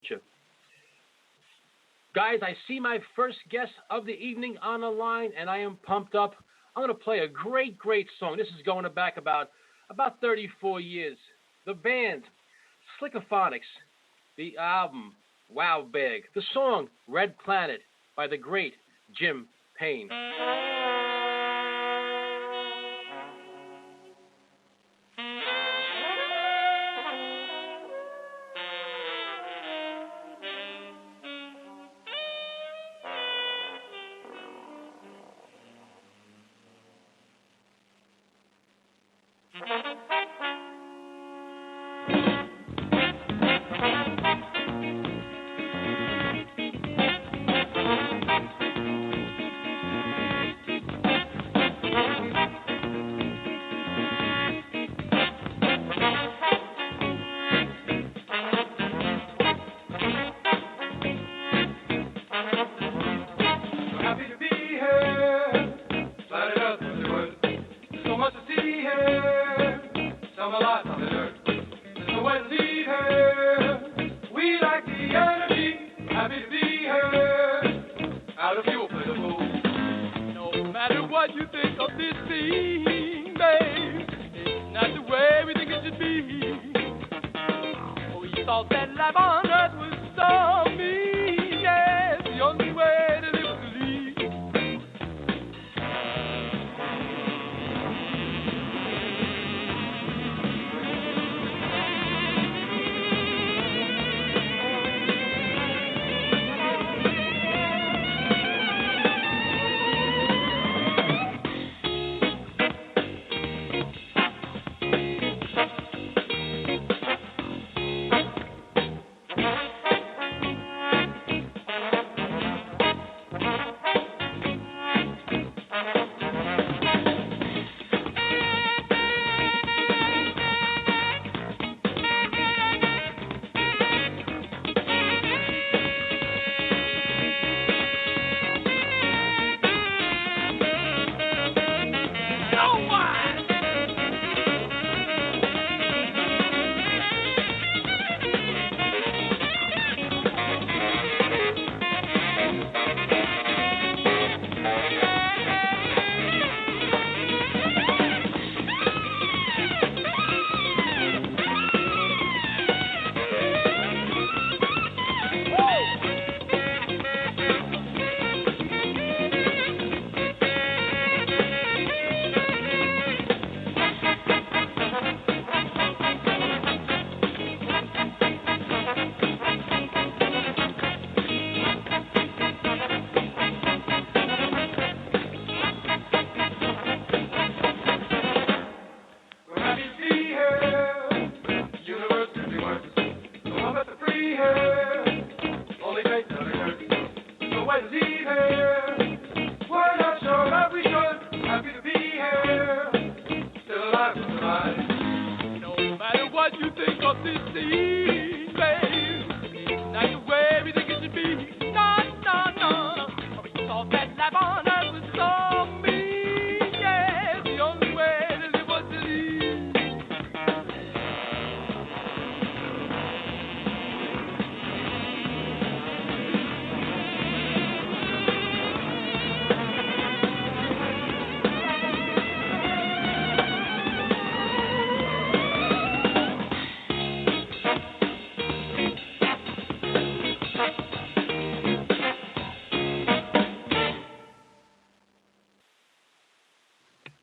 future. Guys, I see my first guest of the evening on the line, and I am pumped up. I'm going to play a great, great song. This is going back about 34 years. The band, Slickophonics. The album, Wow Bag. The song, Red Planet, by the great Jim Payne.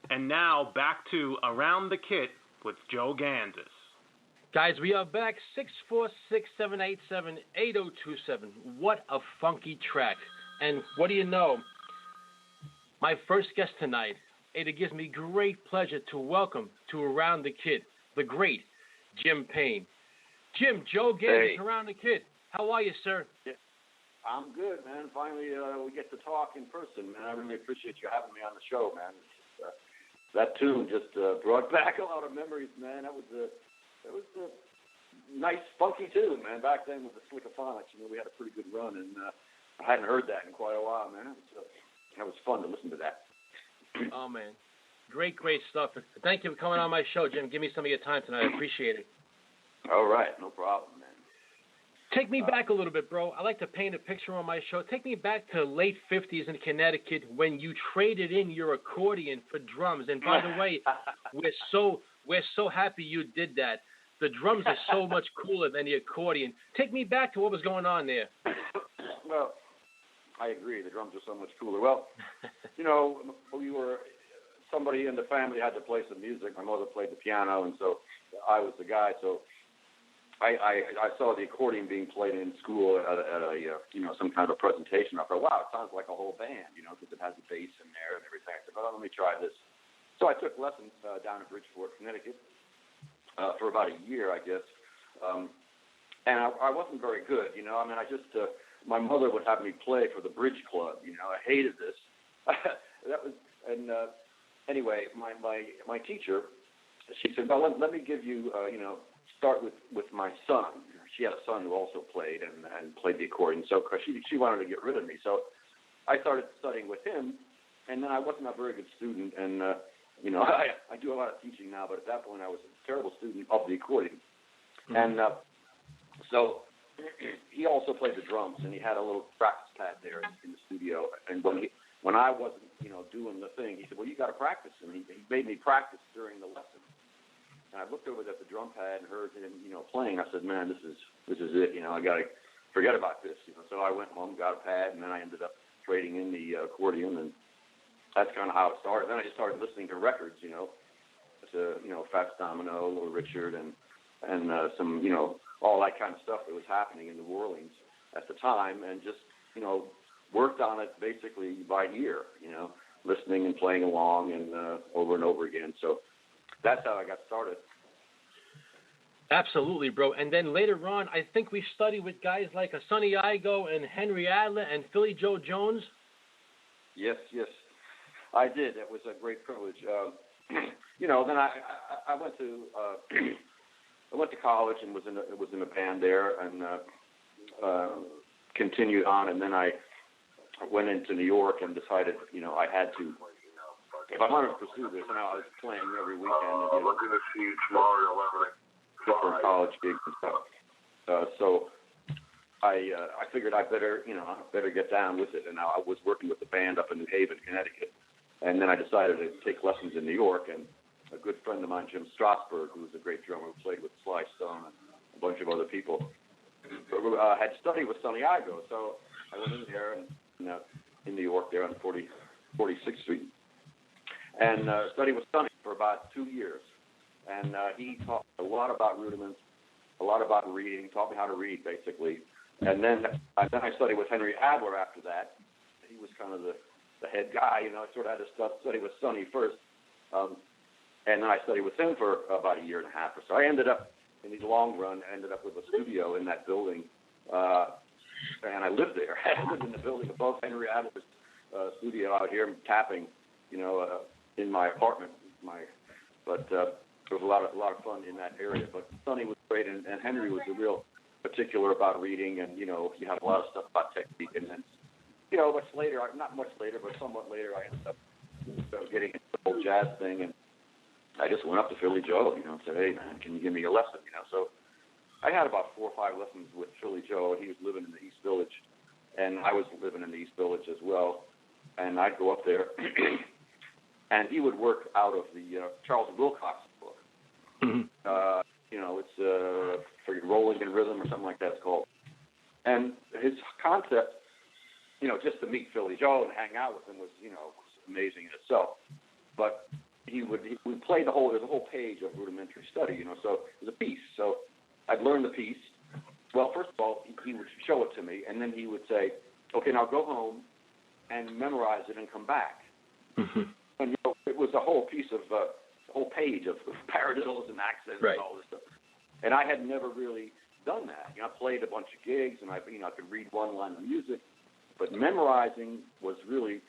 And now back to Around the Kit with Joe Gansas. Guys, we are back. 646-787-8027. What a funky track. And what do you know? My first guest tonight, it gives me great pleasure to welcome to Around the Kit, the great Jim Payne. Jim, Joe Gansas, Around the Kit. How are you, sir? Yeah. I'm good, man. Finally, we get to talk in person, man. I really appreciate you having me on the show, man. That tune just brought back a lot of memories, man. That was a nice, funky tune, man. Back then with the Slickophonics, we had a pretty good run, and I hadn't heard that in quite a while, man. It was fun to listen to that. Oh, man. Great, great stuff. Thank you for coming on my show, Jim. Give me some of your time tonight. I appreciate it. All right. No problem, man. Take me back a little bit, bro. I like to paint a picture on my show. Take me back to late 50s in Connecticut when you traded in your accordion for drums. And by the way, we're so happy you did that. The drums are so much cooler than the accordion. Take me back to what was going on there. Well, I agree. The drums are so much cooler. Well, you know, somebody in the family had to play some music. My mother played the piano, and so I was the guy. So I saw the accordion being played in school at a you know, some kind of a presentation. I thought, wow, it sounds like a whole band, you know, because it has a bass in there and everything. I said, well, let me try this. So I took lessons down in Bridgeport, Connecticut, for about a year, I guess. And I wasn't very good, you know. I mean, my mother would have me play for the bridge club, you know. I hated this. Anyway, my teacher, she said, well, let me give you, you know, start with my son. She had a son who also played and played the accordion. So cause she wanted to get rid of me. So I started studying with him, and then I wasn't a very good student. And, you know, I do a lot of teaching now, but at that point I was a terrible student of the accordion. Mm-hmm. And so he also played the drums, and he had a little practice pad there in the studio. And when I wasn't, you know, doing the thing, he said, well, you got to practice. And he made me practice during the lesson. And I looked over at the drum pad and heard him, you know, playing. I said, man, this is it. You know, I got to forget about this. You know, so I went home, got a pad, and then I ended up trading in the accordion, and that's kind of how it started. Then I just started listening to records, you know, Fats Domino, Little Richard, and some, you know, all that kind of stuff that was happening in New Orleans at the time, and just, you know, worked on it basically by ear, you know, listening and playing along and over and over again. So that's how I got started. Absolutely, bro. And then later on, I think we studied with guys like Sonny Igo and Henry Adler and Philly Joe Jones. Yes, I did. It was a great privilege. You know, then I went to college and was in a band there, and continued on. And then I went into New York and decided, you know, I had to, if I wanted to pursue this, and I was playing every weekend, and, you know, looking to see tomorrow, different college gigs and stuff. So I figured I better get down with it. And I was working with the band up in New Haven, Connecticut, and then I decided to take lessons in New York. And a good friend of mine, Jim Strasberg, who was a great drummer, who played with Sly Stone and a bunch of other people, had studied with Sonny Igo. So I went in there in New York, there on 46th Street, and studied with Sonny for about 2 years. And he taught me a lot about rudiments, a lot about reading, taught me how to read, basically. And then I studied with Henry Adler after that. He was kind of the head guy, you know. I sort of had to study with Sonny first. And then I studied with him for about a year and a half or so. I ended up, in the long run, with a studio in that building. And I lived there. I lived in the building above Henry Adler's studio out here, tapping, you know, in my apartment. But there was a lot of fun in that area. But Sonny was great, and Henry was a real particular about reading, and, you know, you have a lot of stuff about technique. And then, you know, not much later, but somewhat later, I ended up getting into the whole jazz thing, and I just went up to Philly Joe, you know, and said, hey, man, can you give me a lesson, you know? So I had about 4 or 5 lessons with Philly Joe, and he was living in the East Village, and I was living in the East Village as well. And I'd go up there, and he would work out of the Charles Wilcox book. Mm-hmm. You know, it's Rolling in Rhythm or something like that it's called. And his concept, you know, just to meet Philly Joe and hang out with him was, you know, was amazing in itself. But he would play there's a whole page of rudimentary study, you know, so it was a piece. So I'd learn the piece. Well, first of all, he would show it to me, and then he would say, okay, now go home and memorize it and come back. Mm-hmm. And, you know, it was a whole piece of, a whole page of paradiddles and accents, right, and all this stuff. And I had never really done that. You know, I played a bunch of gigs, and I could read one line of music, but memorizing was really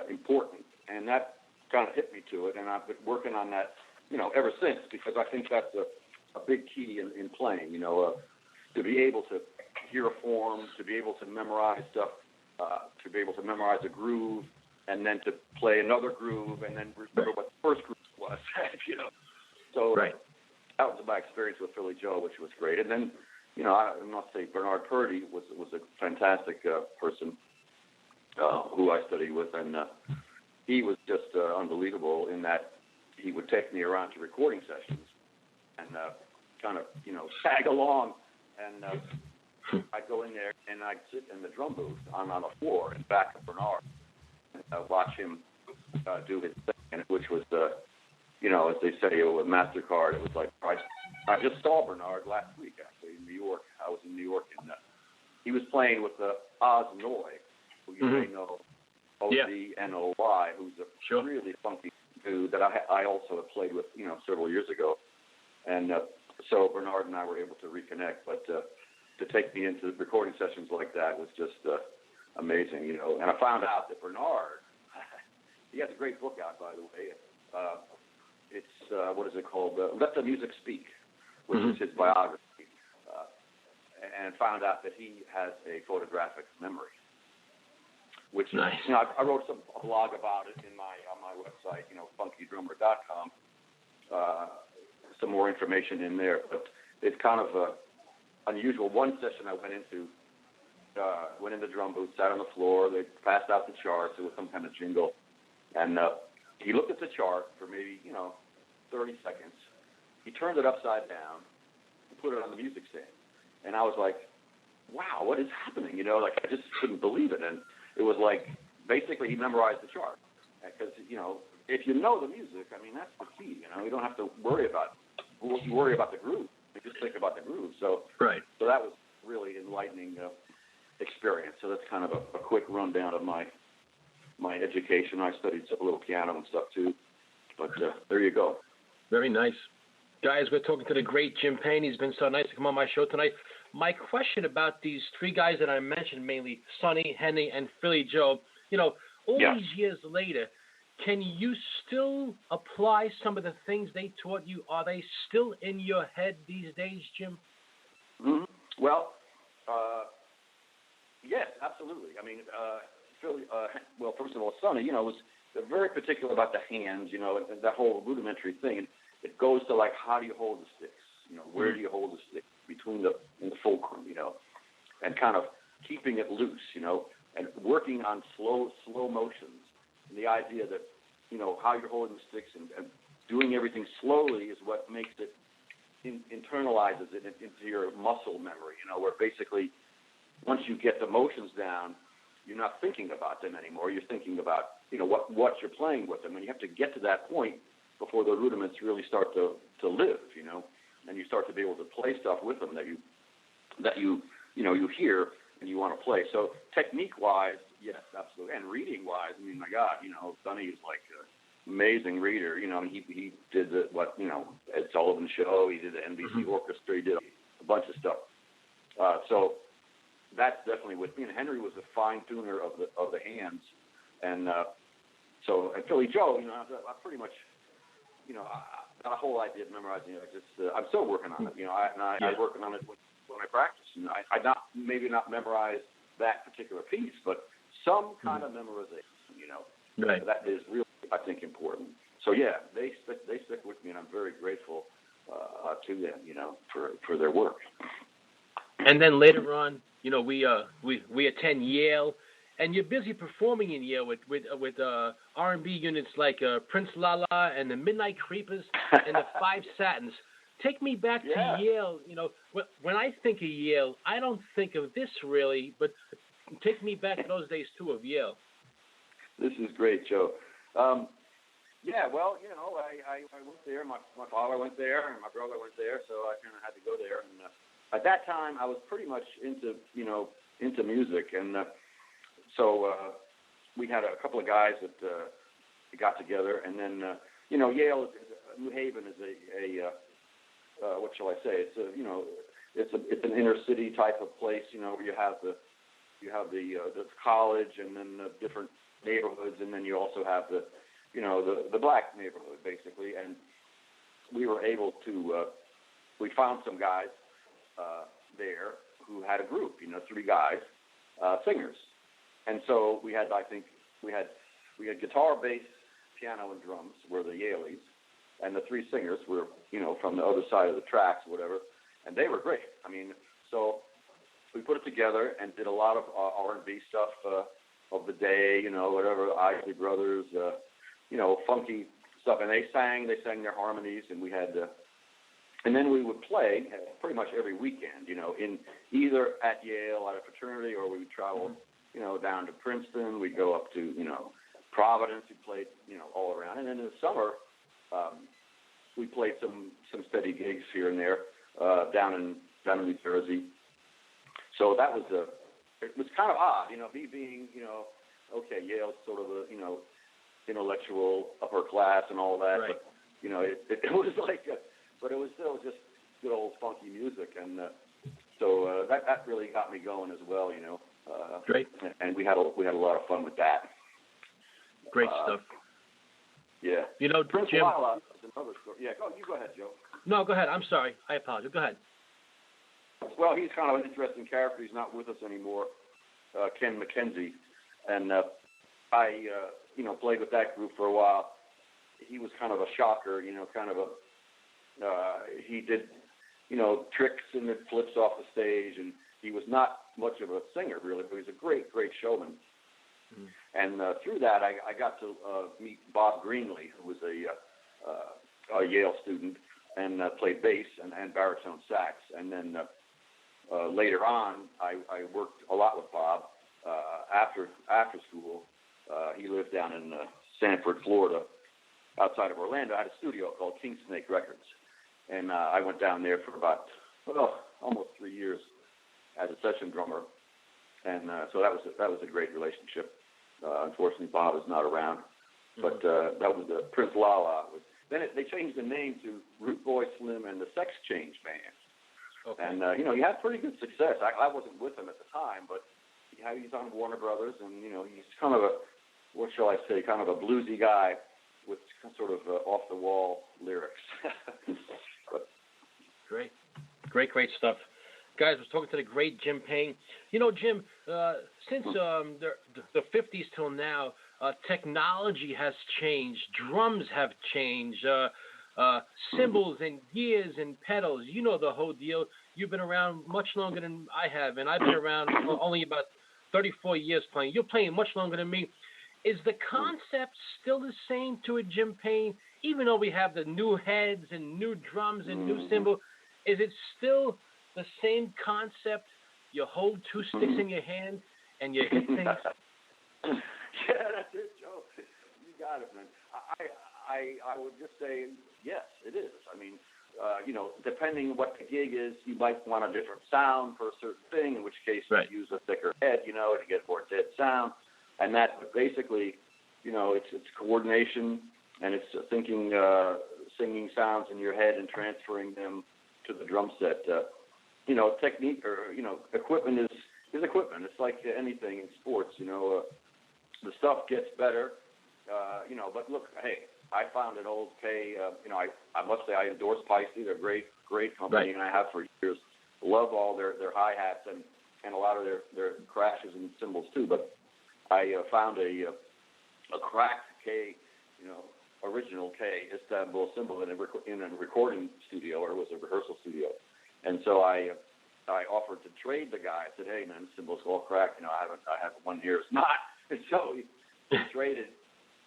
important, and that kind of hit me to it, and I've been working on that, you know, ever since, because I think that's a big key in playing, you know, to be able to hear a form, to be able to memorize stuff, to be able to memorize a groove, and then to play another groove, and then remember what the first groove was, you know. So right. That was my experience with Philly Joe, which was great. And then I must say Bernard Purdy was a fantastic person who I studied with, and he was just unbelievable in that he would take me around to recording sessions and kind of, tag along, and I'd go in there and I'd sit in the drum booth on the floor in back of Bernard and watch him do his thing, which was, as they say with MasterCard, it was like, I just saw Bernard last week, actually, in New York. I was in New York, and he was playing with Oz Noy, who you may know, O-Z-N-O-Y, who's a really funky dude that I also have played with, several years ago. And so Bernard and I were able to reconnect, but to take me into recording sessions like that was just amazing, And I found out that Bernard, he has a great book out, by the way. It's, what is it called? Let the Music Speak, which is his biography. And found out that he has a photographic memory, which, nice. I wrote a blog about it on my website, funkydrummer.com. Some more information in there, but it's kind of unusual. One session I went in the drum booth, sat on the floor, they passed out the charts, it was some kind of jingle, and he looked at the chart for maybe, 30 seconds. He turned it upside down and put it on the music stand. And I was like, wow, what is happening? I just couldn't believe it. And it was like, basically he memorized the chart. Because, if you know the music, that's the key. You don't have to worry about the groove. You just think about the groove. So that was really enlightening experience. So that's kind of a quick rundown of my education. I studied a little piano and stuff too. But there you go. Very nice. Guys, we're talking to the great Jim Payne. He's been so nice to come on my show tonight. My question about these three guys that I mentioned, mainly Sonny, Henny, and Philly Joe, all these years later, can you still apply some of the things they taught you? Are they still in your head these days, Jim? Mm-hmm. Well, yes, absolutely. Philly, first of all, Sonny, was very particular about the hands, and that whole rudimentary thing. And it goes to, how do you hold the sticks? Where do you hold the sticks? In the fulcrum, and kind of keeping it loose, and working on slow motions. And the idea that, how you're holding the sticks and doing everything slowly is what makes it, internalizes it into your muscle memory, where basically once you get the motions down, you're not thinking about them anymore. You're thinking about, what you're playing with them. And you have to get to that point before the rudiments really start to live, and you start to be able to play stuff with them that you hear and you want to play. So technique-wise, yes, absolutely. And reading-wise, my God, Sonny is like an amazing reader. He did Ed Sullivan Show. He did the NBC Orchestra. He did a bunch of stuff. So that's definitely with me. And Henry was a fine tuner of the hands. And and Philly Joe, I pretty much, that whole idea of memorizing it, I'm still working on it. I'm working on it when I practice. Maybe not memorize that particular piece, but some kind of memorization. That is really, I think, important. So yeah, they stick with me, and I'm very grateful to them, for their work. And then later on, we attend Yale. And you're busy performing in Yale with R&B units like Prince Lala and the Midnight Creepers and the Five Satins. Take me back to Yale. When I think of Yale, I don't think of this really, but take me back to those days too of Yale. This is great, Joe. I went there. My father went there, and my brother went there, so I kind of had to go there. And at that time, I was pretty much into music, and so we had a couple of guys that got together, and then Yale, New Haven is a what shall I say? It's an inner city type of place, where you have the college, and then the different neighborhoods, and then you also have the black neighborhood basically. And we were able to we found some guys there who had a group, three guys, singers. And so we had guitar, bass, piano, and drums were the Yaleys, and the three singers were, from the other side of the tracks, whatever, and they were great. So we put it together and did a lot of R&B stuff of the day, whatever, Isley Brothers, funky stuff. And they sang their harmonies, and we had and then we would play pretty much every weekend, in either at Yale at a fraternity, or we would travel, down to Princeton. We'd go up to, Providence. We played, all around. And then in the summer, we played some steady gigs here and there down in New Jersey. So that was it was kind of odd, me being, okay, Yale's sort of a, intellectual upper class and all that, right. But it was like, but it was still just good old funky music, and so that really got me going as well, Great. And we had a lot of fun with that. Great stuff. Yeah. Prince Jim. Lala is another story. Yeah, you go ahead, Joe. No, go ahead. I'm sorry. I apologize. Go ahead. Well, he's kind of an interesting character. He's not with us anymore, Ken McKenzie, and I played with that group for a while. He was kind of a shocker, kind of a. He did, tricks and flips off the stage, and he was not much of a singer really, but he was a great, great showman. Mm. And through that, I got to meet Bob Greenlee, who was a Yale student, and played bass and baritone sax. And then later on, I worked a lot with Bob after school. He lived down in Sanford, Florida, outside of Orlando. I had a studio called King Snake Records, and I went down there for about almost 3 years as a session drummer, and so that was a great relationship. Unfortunately, Bob is not around, but that was the Prince Lala. Then they changed the name to Root Boy Slim and the Sex Change Band. Okay. And he had pretty good success. I wasn't with him at the time, but he's on Warner Brothers, and he's kind of kind of a bluesy guy with sort of off the wall lyrics. But, great stuff, guys. I was talking to the great Jim Payne. Jim, since the 50s till now, technology has changed. Drums have changed. Cymbals and gears and pedals. The whole deal. You've been around much longer than I have, and I've been around only about 34 years playing. You're playing much longer than me. Is the concept still the same to a Jim Payne, even though we have the new heads and new drums and new cymbals? Is it still the same concept? You hold two sticks in your hand and you hit things? Yeah, that's it, Joe. You got it, man. I would just say, yes, it is. I mean, depending what the gig is, you might want a different sound for a certain thing, in which case you use a thicker head, to get more dead sound. And that basically, it's coordination, and it's thinking, singing sounds in your head and transferring them to the drum set. Technique or, equipment is equipment. It's like anything in sports, the stuff gets better, but look, hey, I found an old K, I must say I endorse Paisley. They're a great company, and I have for years. Love all their hi-hats and a lot of their crashes and cymbals too, but I found a cracked K, original K Istanbul cymbal in a recording studio, or it was a rehearsal studio. And so I offered to trade the guy. I said, hey, man, this cymbal's all cracked. I have one here. It's not. And so he traded.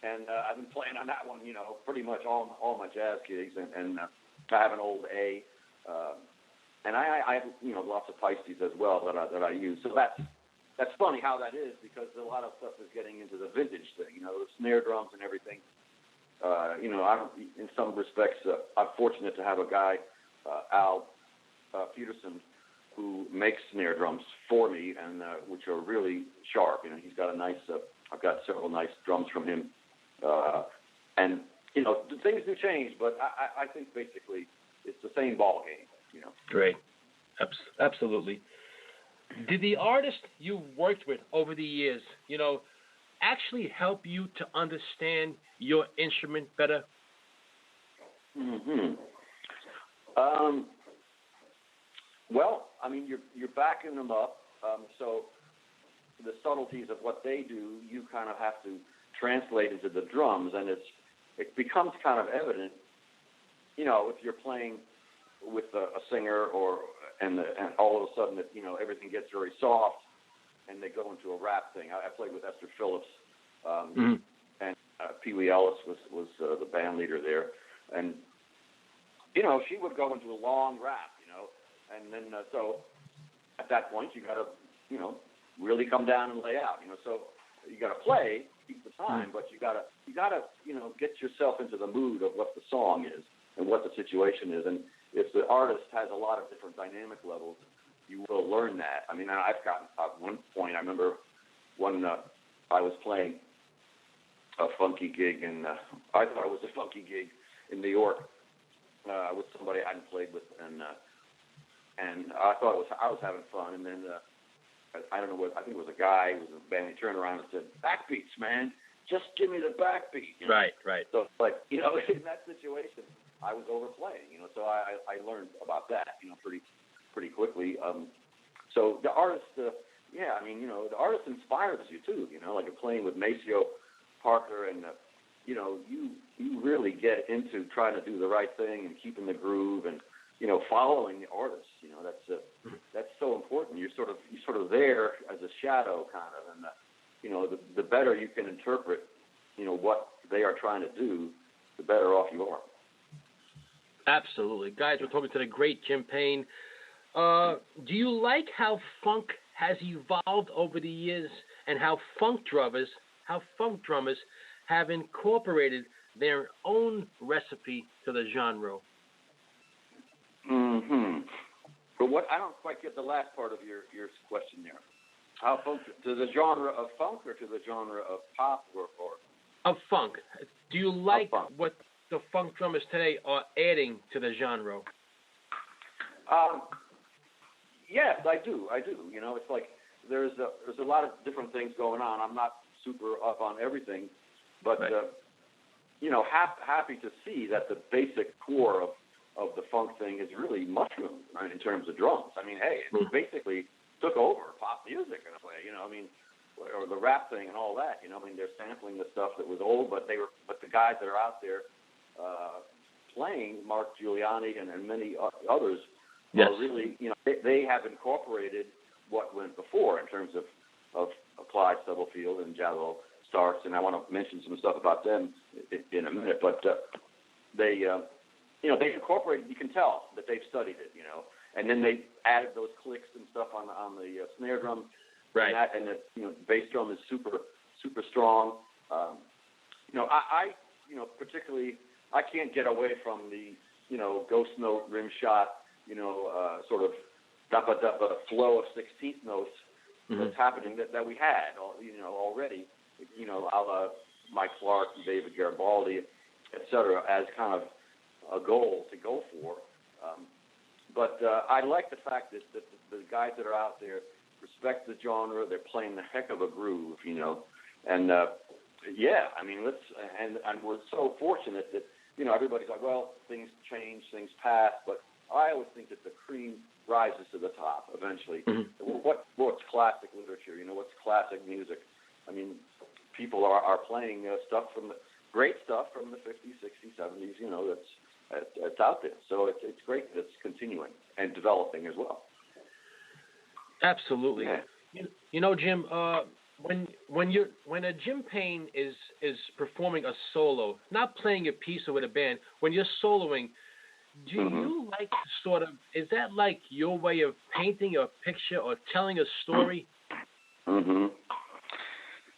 And I've been playing on that one, pretty much all my jazz gigs. And I have an old A. And I have, lots of Pisces as well that I use. So that's funny how that is, because a lot of stuff is getting into the vintage thing, the snare drums and everything. I'm, in some respects, I'm fortunate to have a guy, Al Peterson, who makes snare drums for me, and which are really sharp. He's got a nice. I've got several nice drums from him, and things do change, but I think basically it's the same ball game. Great, absolutely. Did the artist you worked with over the years, actually help you to understand your instrument better? Mm-hmm. Well, I mean, you're backing them up, so the subtleties of what they do, you kind of have to translate into the drums, and it becomes kind of evident, if you're playing with a singer or and all of a sudden, everything gets very soft, and they go into a rap thing. I played with Esther Phillips, and Pee Wee Ellis was the band leader there, and she would go into a long rap, and then so at that point you got to really come down and lay out, so you got to play, keep the time, but you got to get yourself into the mood of what the song is and what the situation is, and if the artist has a lot of different dynamic levels, you will learn that. I mean, I've gotten at one point. I remember when I was playing a funky gig, and I thought it was a funky gig in New York with somebody I hadn't played with, and I thought I was having fun, and then I don't know what, I think it was a guy who was in the band. He turned around and said, "Backbeats, man, just give me the backbeat." Right. So it's like, in that situation, I was overplaying, so I learned about that, pretty quickly. So the artist, the artist inspires you too, like playing with Maceo Parker, and you really get into trying to do the right thing and keeping the groove and following the artist. That's so important. You're sort of there as a shadow, kind of, and the better you can interpret what they are trying to do, the better off you are. Absolutely. Guys, we're talking to the great Jim Payne. Do you like how funk has evolved over the years, and how funk drummers have incorporated their own recipe to the genre? But what, I don't quite get the last part of your question there. How funk, to the genre of funk or to the genre of pop or of funk? Do you like what the funk drummers today are adding to the genre? Yes, I do. It's like there's a lot of different things going on. I'm not super up on everything, but right. Happy to see that the basic core of the funk thing is really mushroomed, right, in terms of drums. I mean, hey, it basically took over pop music in a way, or the rap thing and all that. They're sampling the stuff that was old, but the guys that are out there playing, Mark Giuliani and many others, yes. are really, they have incorporated what went before in terms of Clyde Stubblefield and Jallo Starks, and I want to mention some stuff about them in a minute, but they incorporated, you can tell that they've studied it, and then they added those clicks and stuff on the snare drum, right? And the bass drum is super, super strong. I particularly, I can't get away from the, ghost note, rim shot, sort of dappa flow of 16th notes that's happening that we had, already, a la Mike Clark and David Garibaldi, et cetera, as kind of a goal to go for. But I like the fact that the guys that are out there respect the genre. They're playing the heck of a groove, and and we're so fortunate that, everybody's like, well, things change, things pass, but I always think that the cream rises to the top eventually. What's classic literature? What's classic music? I mean, people are playing great stuff from the 50s, 60s, 70s, that's out there. So it's great that it's continuing and developing as well. Absolutely. Yeah. Jim, when a Jim Payne is performing a solo, not playing a piece or with a band, when you're soloing, do you like is that like your way of painting a picture or telling a story?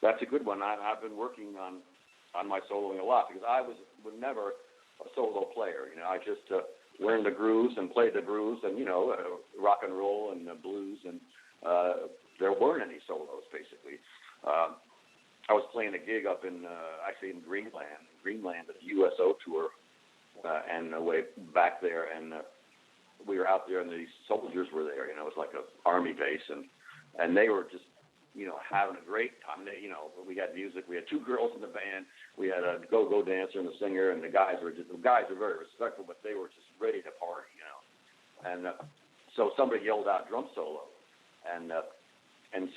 That's a good one. I've been working on my soloing a lot because I was never a solo player. I just learned the grooves and played the grooves and, rock and roll and blues, and there weren't any solos, basically. I was playing a gig up in Greenland at the USO tour, and way back there, and we were out there, and the soldiers were there. It was like an army base, and they were just, having a great time. We had music. We had two girls in the band. We had a go-go dancer and a singer, and the guys were very respectful, but they were just ready to party, And so somebody yelled out drum solo, and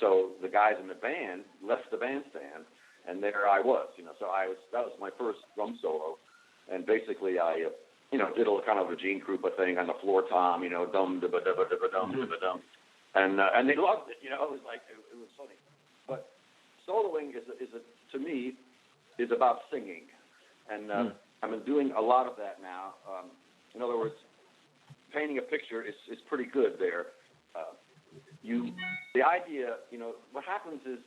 so the guys in the band left the bandstand, and there I was, So that was my first drum solo, and basically I did a kind of a Gene Krupa thing on the floor tom, dum da ba da ba da ba dum da ba dum, and they loved it. It was like it was funny. But soloing to me is about singing, and I've been doing a lot of that now. In other words, painting a picture is pretty good there. The idea, what happens is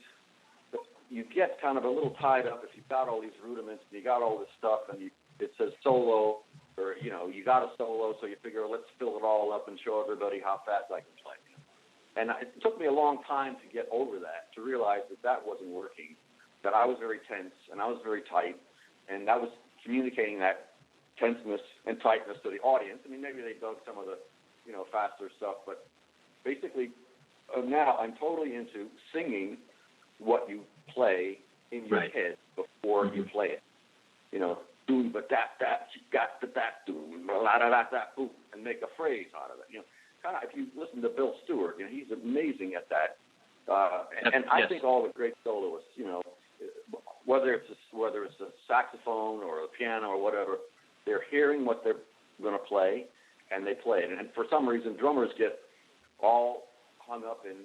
that you get kind of a little tied up if you've got all these rudiments and you got all this stuff and it says solo, or you got a solo, so you figure let's fill it all up and show everybody how fast I can play. And it took me a long time to get over that, to realize that wasn't working, that I was very tense and I was very tight, and I was communicating that tenseness and tightness to the audience. I mean, maybe they dug some of the, faster stuff, but basically now I'm totally into singing what you play in your head before you play it. Doom, but that, you got that, doom, la da da da, boom, and make a phrase out of it. Kind of, if you listen to Bill Stewart, he's amazing at that. And I think all the great soloists, whether it's a saxophone or a piano or whatever, they're hearing what they're going to play, and they play it. And for some reason, drummers get all hung up in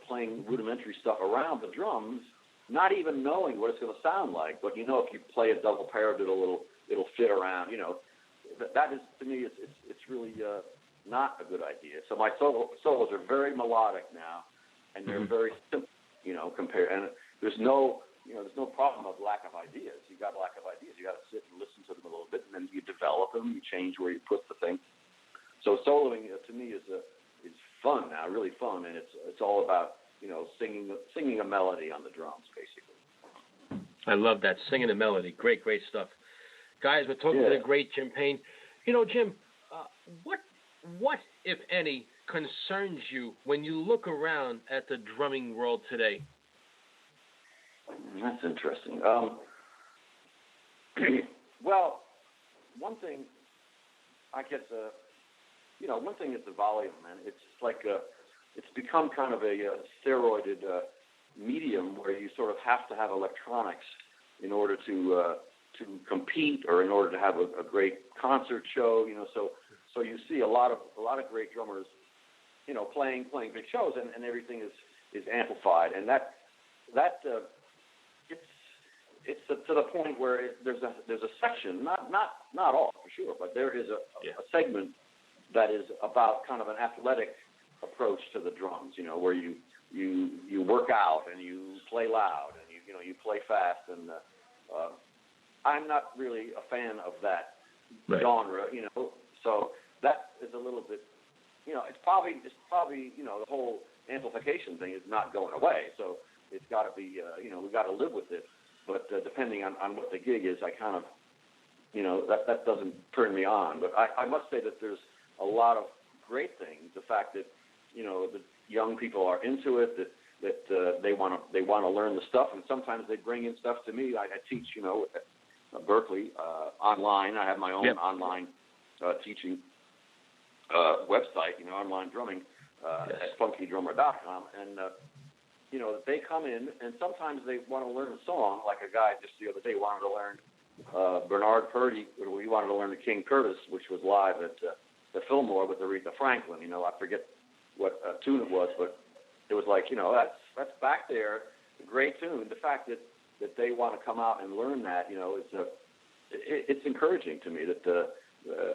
playing rudimentary stuff around the drums, not even knowing what it's going to sound like. But if you play a double parrot, it'll fit around. That is, to me, it's really not a good idea. So my solos are very melodic now, and they're very simple. Compared, and there's no problem of lack of ideas. You got lack of ideas. You got to sit and listen to them a little bit, and then you develop them. You change where you put the thing. So soloing to me is fun now, really fun, and it's all about singing a melody on the drums, basically. I love that, singing a melody. Great stuff, guys. We're talking to the great Jim Payne. Jim, what if any concerns you when you look around at the drumming world today? That's interesting. Well, one thing, I guess, one thing is the volume, man. It's like it's become kind of a steroided medium where you sort of have to have electronics in order to compete or in order to have a great concert show. So you see a lot of great drummers, playing big shows, and everything is amplified, and that it's to the point where there's a section, not all for sure, but there is a segment that is about kind of an athletic approach to the drums, where you work out and you play loud and you play fast, and I'm not really a fan of that genre, so that is a little bit, it's probably the whole amplification thing is not going away, so it's got to be, we've got to live with it. But depending on what the gig is, I kind of, that doesn't turn me on. But I must say that there's a lot of great things. The fact that, the young people are into it, that they want to learn the stuff, and sometimes they bring in stuff to me. I teach, at Berkeley online. I have my own online teaching website, online drumming at funkydrummer.com, and they come in, and sometimes they want to learn a song, like a guy just the other day wanted to learn Bernard Purdy. We wanted to learn the King Curtis, which was live at the Fillmore with Aretha Franklin. I forget what tune it was, but it was like, that's back there, a great tune. The fact that they want to come out and learn that, it's encouraging to me that,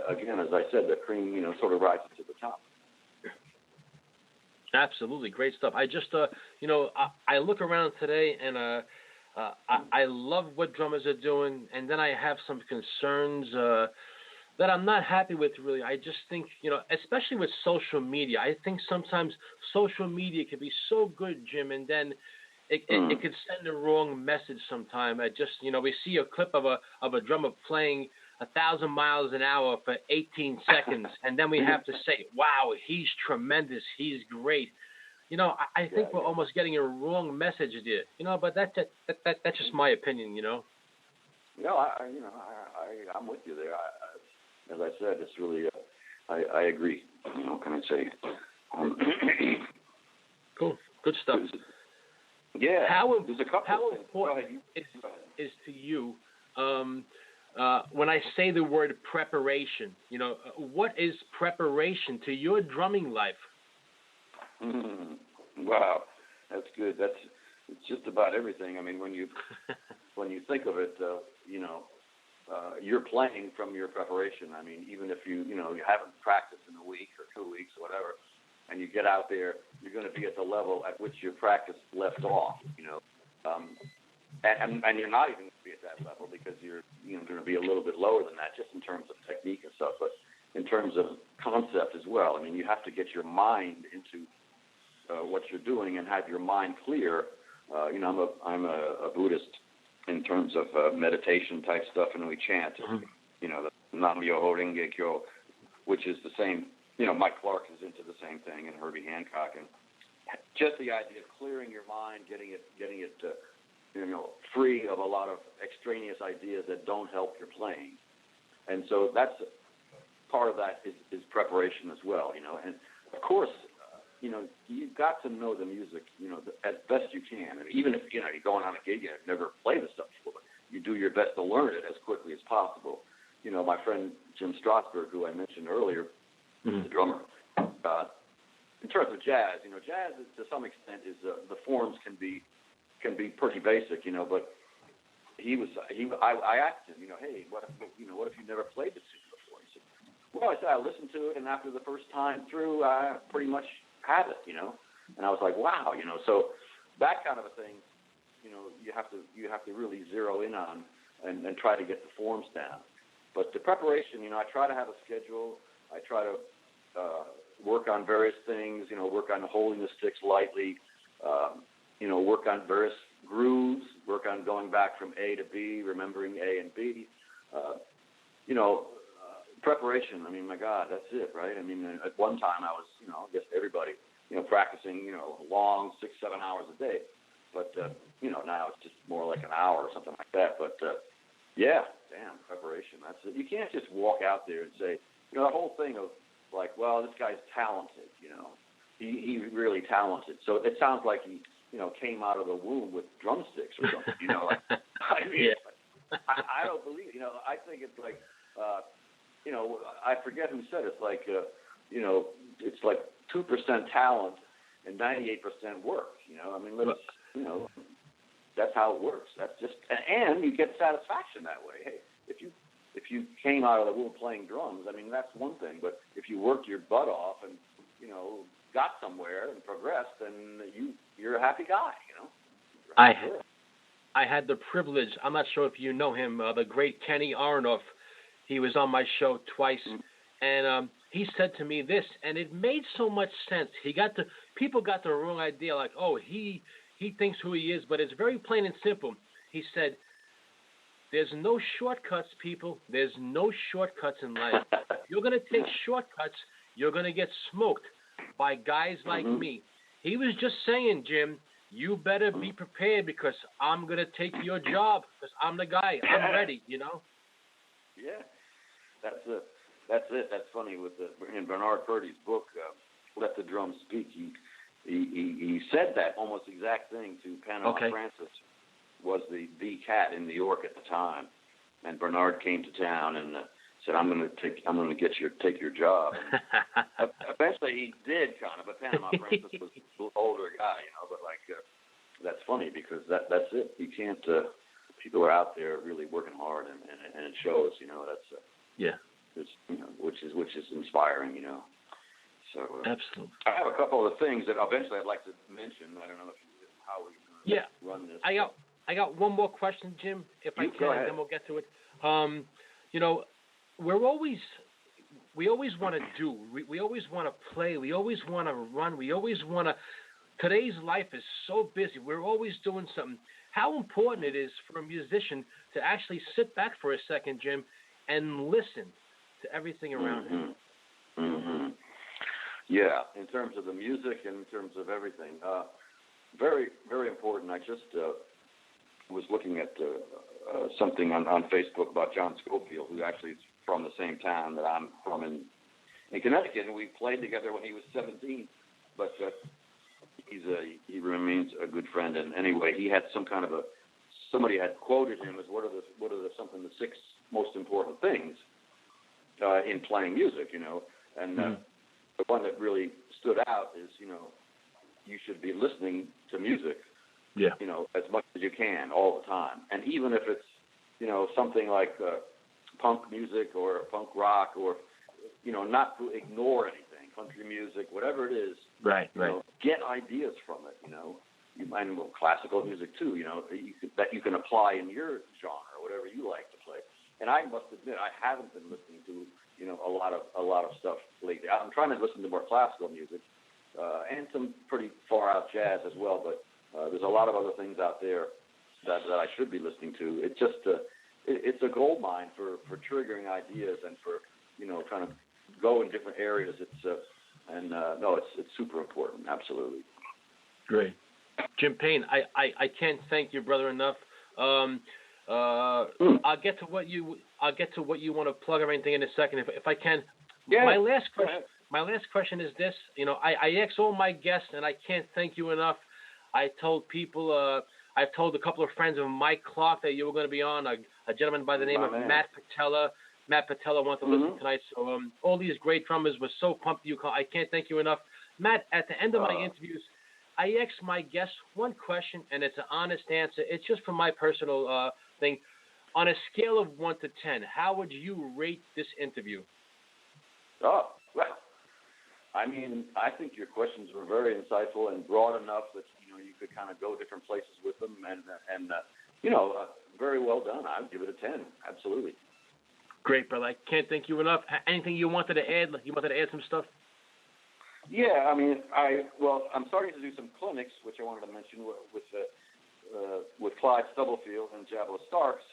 again, as I said, the cream, sort of rises to the top. Absolutely, great stuff. I just, I look around today, and I love what drummers are doing, and then I have some concerns that I'm not happy with, really. I just think, especially with social media, I think sometimes social media can be so good, Jim, and then it could send the wrong message sometime. I just, we see a clip of a drummer playing 1,000 miles an hour for 18 seconds, and then we have to say, wow, he's tremendous, he's great. I think we're almost getting a wrong message there, but that's just my opinion, No, I'm with you there. As I said, it's really, I agree. Can I say? Cool, good stuff. Yeah. How there's a couple how of things. important is to you when I say the word preparation, what is preparation to your drumming life? Wow, that's good. It's just about everything. I mean, when you think of it, you're playing from your preparation. I mean, even if you haven't practiced in a week or 2 weeks or whatever, and you get out there, you're going to be at the level at which your practice left off. And you're not even going to be at that level because you're going to be a little bit lower than that, just in terms of technique and stuff, but in terms of concept as well. I mean, you have to get your mind into what you're doing and have your mind clear. I'm a Buddhist in terms of meditation type stuff, and we chant, the Nam-myoho Renge Kyo, which is the same. Mike Clark is into the same thing, and Herbie Hancock, and just the idea of clearing your mind, getting it free of a lot of extraneous ideas that don't help your playing. And so that's part of that is preparation as well, And of course, you've got to know the music, as best you can. And even if, you're going on a gig and you've never played the stuff before, you do your best to learn it as quickly as possible. My friend Jim Strasberg, who I mentioned earlier, the drummer, in terms of jazz, jazz is, to some extent is the forms can be pretty basic, but I asked him, hey, what if you never played the tune before? He said, well, I said, I listened to it, and after the first time through, I pretty much had it, and I was like, wow, so that kind of a thing, you have to really zero in on and try to get the forms down. But the preparation, I try to have a schedule. I try to work on various things, work on holding the sticks lightly, work on various grooves, work on going back from A to B, remembering A and B. Preparation, I mean, my God, that's it, right? I mean, at one time I was, I guess everybody, practicing, long 6-7 hours a day. But, now it's just more like an hour or something like that. But, preparation, that's it. You can't just walk out there and say, the whole thing of like, well, this guy's talented, he's really talented. So it sounds like he, came out of the womb with drumsticks or something, I mean, I don't believe, I think it's like, I forget who said it. It's like, it's like 2% talent and 98% work, I mean, let's, that's how it works. That's just, and you get satisfaction that way. Hey, if you came out of the womb playing drums, I mean, that's one thing, but if you worked your butt off and, got somewhere and progressed, then you're a happy guy, I had the privilege, I'm not sure if you know him, the great Kenny Aronoff. He was on my show twice, and he said to me this, and it made so much sense. People got the wrong idea, like, oh, he thinks who he is, but it's very plain and simple. He said, there's no shortcuts, people. There's no shortcuts in life. If you're going to take shortcuts, you're going to get smoked by guys like me. He was just saying, Jim, you better be prepared because I'm going to take your job because I'm the guy. I'm ready, Yeah, that's it. That's funny in Bernard Purdy's book, Let the Drums Speak. He said that almost exact thing to Panama Francis, was the cat in New York at the time, and Bernard came to town and said, "I'm going to take your job." And eventually, he did kind of, but Panama Francis was an older guy, But like, that's funny because that's it. You can't. People are out there really working hard, and it shows. That's it's, which is inspiring. So absolutely. I have a couple of things that eventually I'd like to mention. I don't know how we run this. I got one more question, Jim, if I can, and then we'll get to it. We always want to do. We always want to play. We always want to run. We always want to. Today's life is so busy. We're always doing something. How important it is for a musician to actually sit back for a second, Jim, and listen to everything around him. Mm-hmm. Yeah, in terms of the music and in terms of everything. Very, very important. I just was looking at something on Facebook about John Scofield, who actually is from the same town that I'm from in Connecticut, and we played together when he was 17. But he remains a good friend. And anyway, he had some kind of somebody had quoted him as what are the 6 most important things in playing music, you know. And the one that really stood out is, you know, you should be listening to music, you know, as much as you can all the time. And even if it's, you know, something like punk music or punk rock, or, you know, not to ignore anything, country music, whatever it is, you know, get ideas from it, you know. And classical music too, you know, that you can apply in your genre, whatever you like to play. And I must admit, I haven't been listening to, you know, a lot of stuff lately. I'm trying to listen to more classical music and some pretty far out jazz as well. But there's a lot of other things out there that I should be listening to. It's just it's a gold mine for triggering ideas and for, you know, trying to go in different areas. It's super important. Absolutely. Great. Jim Payne, I can't thank your brother enough. I'll get to what you want to plug or anything in a second, if I can. Yeah. My last question is this. You know, I ask all my guests, and I can't thank you enough. I told people, I've told a couple of friends of Mike Clark that you were going to be on. A gentleman by the name of Matt Patella. Matt Patella wanted to listen tonight. So all these great drummers were so pumped you. I can't thank you enough, Matt. At the end of my interviews, I ask my guests one question, and it's an honest answer. It's just from my personal thing. On a scale of 1 to 10, how would you rate this interview? Oh, well, I mean, I think your questions were very insightful and broad enough that, you know, you could kind of go different places with them, and you know, very well done. I would give it a 10, absolutely. Great, brother. I can't thank you enough. Anything you wanted to add? You wanted to add some stuff? Yeah, I mean, I'm starting to do some clinics, which I wanted to mention with Clyde Stubblefield and Jabba Starks,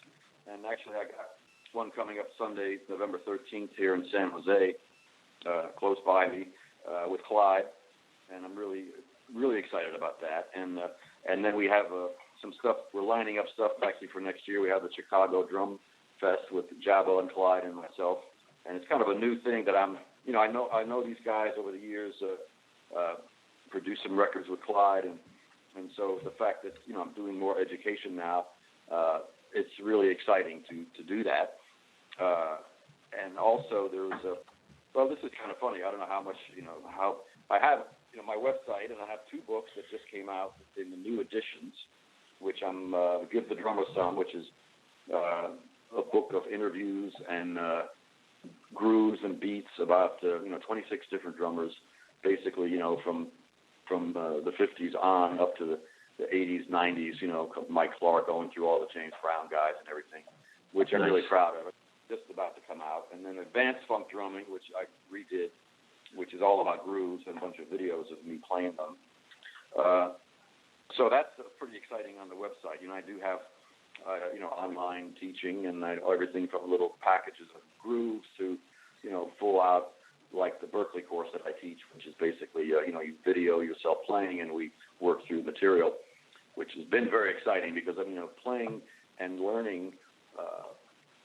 and actually I got one coming up Sunday, November 13th here in San Jose, close by me, with Clyde, and I'm really, really excited about that. And then we have some stuff. We're lining up stuff actually for next year. We have the Chicago Drum Fest with Jabba and Clyde and myself, and it's kind of a new thing that I'm. You know, I know these guys over the years, produced some records with Clyde, and so the fact that, you know, I'm doing more education now, it's really exciting to do that. And also this is kind of funny. I don't know how much, you know, how I have, you know, my website, and I have 2 books that just came out in the new editions, which I'm Give the Drummer Some, which is a book of interviews and grooves and beats about 26 different drummers, basically, you know, from the 50s on up to the 80s, 90s, you know, Mike Clark going through all the James Brown guys and everything, which I'm really proud of. It's just about to come out. And then Advanced Funk Drumming, which I redid, which is all about grooves and a bunch of videos of me playing them. So that's pretty exciting on the website. You know, I do have online teaching, and everything from little packages of grooves to, you know, full out, like the Berkeley course that I teach, which is basically, you video yourself playing, and we work through material, which has been very exciting because, you know, playing and learning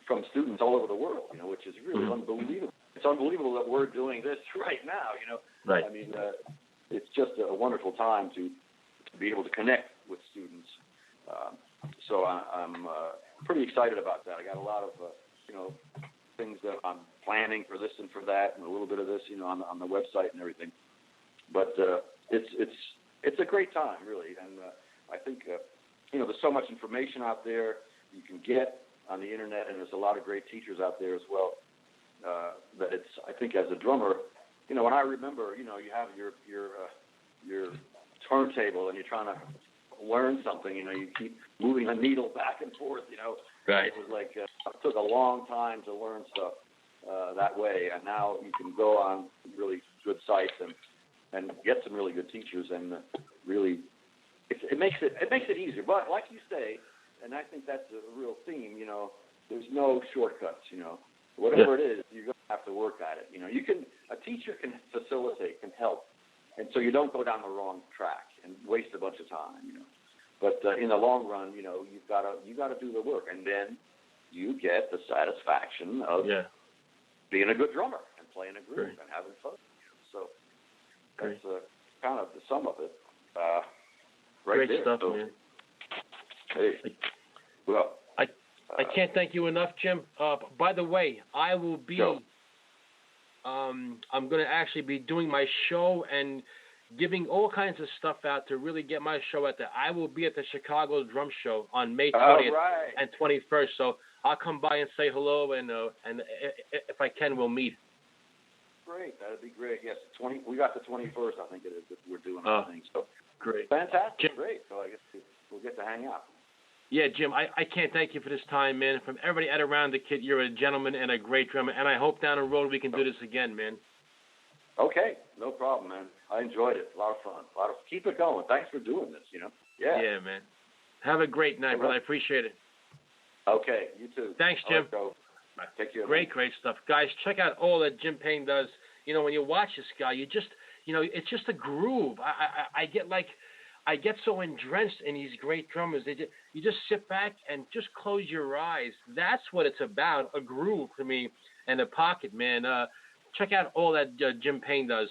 from students all over the world, you know, which is really unbelievable. It's unbelievable that we're doing this right now, you know. Right. I mean, it's just a wonderful time to be able to connect with students. So I'm pretty excited about that. I got a lot of, things that I'm planning for this and for that, and a little bit of this, you know, on the website and everything. But it's a great time, really. And I think, there's so much information out there you can get on the internet, and there's a lot of great teachers out there as well. That it's, I think, as a drummer, you know, when I remember, you know, you have your turntable and you're trying to learn something, you know, you keep moving the needle back and forth, you know. Right. It was like, it took a long time to learn stuff that way, and now you can go on really good sites and get some really good teachers, and really, it makes it easier. But like you say, and I think that's a real theme, you know, there's no shortcuts, you know. Whatever it is, you're going to have to work at it. You know, a teacher can facilitate, can help, and so you don't go down the wrong track and waste a bunch of time, you know. But in the long run, you know, you got to do the work, and then you get the satisfaction of being a good drummer and playing a groove and having fun. So that's kind of the sum of it. Great there. stuff, so, man. Hey, well, I can't thank you enough, Jim. By the way, I will be. Sure. I'm going to actually be doing my show and giving all kinds of stuff out to really get my show out there. I will be at the Chicago Drum Show on May 20th and 21st. So I'll come by and say hello, and if I can, we'll meet. Great, that'd be great. Yes, we got the 21st, I think it is, that we're doing our thing. So great, fantastic, Jim, great. So I guess we'll get to hang out. Yeah, Jim, I can't thank you for this time, man. From everybody at Around the Kit, you're a gentleman and a great drummer, and I hope down the road we can do this again, man. Okay, no problem, man. I enjoyed it. A lot of fun. Keep it going. Thanks for doing this, Yeah. Yeah, man. Have a great night, brother. I appreciate it. Okay, you too. Thanks, Jim. Take care. Great stuff. Guys, check out all that Jim Payne does. When you watch this guy, you just, it's just a groove. I get so drenched in these great drummers. You just sit back and just close your eyes. That's what it's about, a groove to me, and a pocket, man. Check out all that Jim Payne does.